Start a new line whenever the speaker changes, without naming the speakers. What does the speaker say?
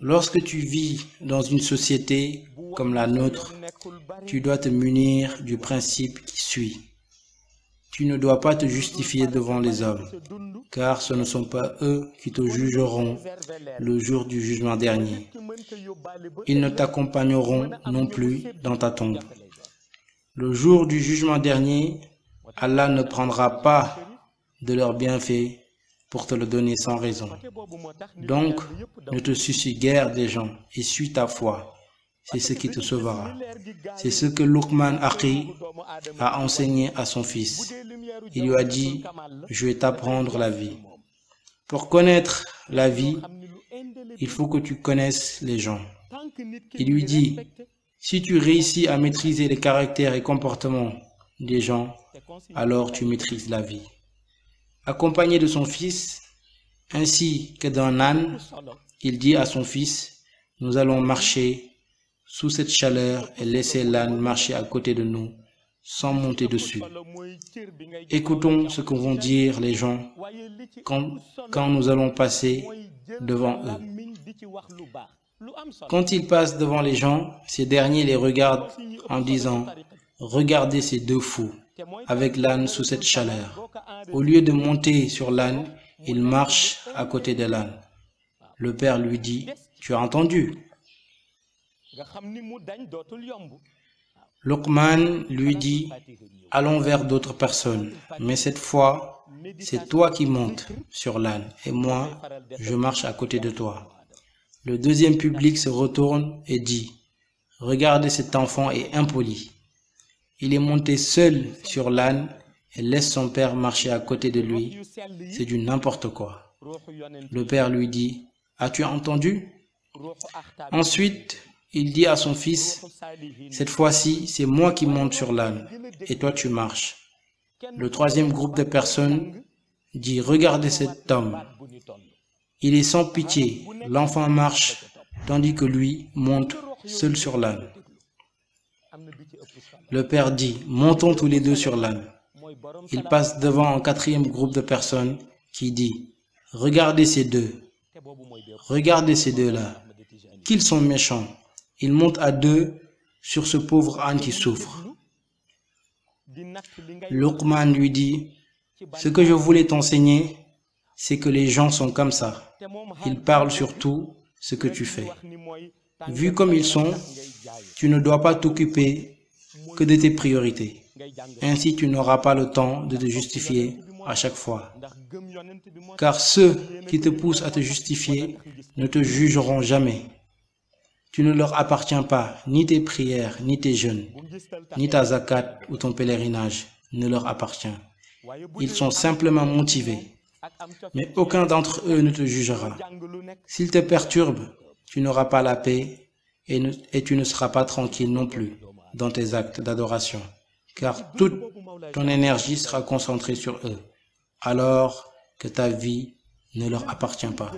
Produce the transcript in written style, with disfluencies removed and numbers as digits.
Lorsque tu vis dans une société comme la nôtre, tu dois te munir du principe qui suit. Tu ne dois pas te justifier devant les hommes, car ce ne sont pas eux qui te jugeront le jour du jugement dernier. Ils ne t'accompagneront non plus dans ta tombe. Le jour du jugement dernier, Allah ne prendra pas de leurs bienfaits pour te le donner sans raison. Donc, ne te soucie guère des gens et suis ta foi. C'est ce qui te sauvera. C'est ce que Luqman Akhi a enseigné à son fils. Il lui a dit, je vais t'apprendre la vie. Pour connaître la vie, il faut que tu connaisses les gens. Il lui dit, si tu réussis à maîtriser les caractères et comportements des gens, alors tu maîtrises la vie. Accompagné de son fils, ainsi que d'un âne, il dit à son fils, nous allons marcher sous cette chaleur et laisser l'âne marcher à côté de nous, sans monter dessus. Écoutons ce que vont dire les gens quand nous allons passer devant eux. Quand ils passent devant les gens, ces derniers les regardent en disant « Regardez ces deux fous avec l'âne sous cette chaleur. » Au lieu de monter sur l'âne, ils marchent à côté de l'âne. Le père lui dit « Tu as entendu ?» Luqman lui dit « Allons vers d'autres personnes, mais cette fois, c'est toi qui montes sur l'âne et moi, je marche à côté de toi. » Le deuxième public se retourne et dit « Regardez, cet enfant est impoli. Il est monté seul sur l'âne et laisse son père marcher à côté de lui. C'est du n'importe quoi. » Le père lui dit « As-tu entendu ?» Ensuite, il dit à son fils « Cette fois-ci, c'est moi qui monte sur l'âne et toi tu marches. » Le troisième groupe de personnes dit « Regardez cet homme. Il est sans pitié. L'enfant marche tandis que lui monte seul sur l'âne. » Le père dit « Montons tous les deux sur l'âne. » Il passe devant un quatrième groupe de personnes qui dit « Regardez ces deux. Regardez ces deux-là. Qu'ils sont méchants. Ils montent à deux sur ce pauvre âne qui souffre. » Luqman lui dit « Ce que je voulais t'enseigner, c'est que les gens sont comme ça. Ils parlent sur tout ce que tu fais. Vu comme ils sont, tu ne dois pas t'occuper que de tes priorités. Ainsi, tu n'auras pas le temps de te justifier à chaque fois. Car ceux qui te poussent à te justifier ne te jugeront jamais. Tu ne leur appartiens pas, ni tes prières, ni tes jeûnes, ni ta zakat ou ton pèlerinage ne leur appartient. Ils sont simplement motivés. Mais aucun d'entre eux ne te jugera. S'ils te perturbent, tu n'auras pas la paix et tu ne seras pas tranquille non plus dans tes actes d'adoration, car toute ton énergie sera concentrée sur eux, alors que ta vie ne leur appartient pas.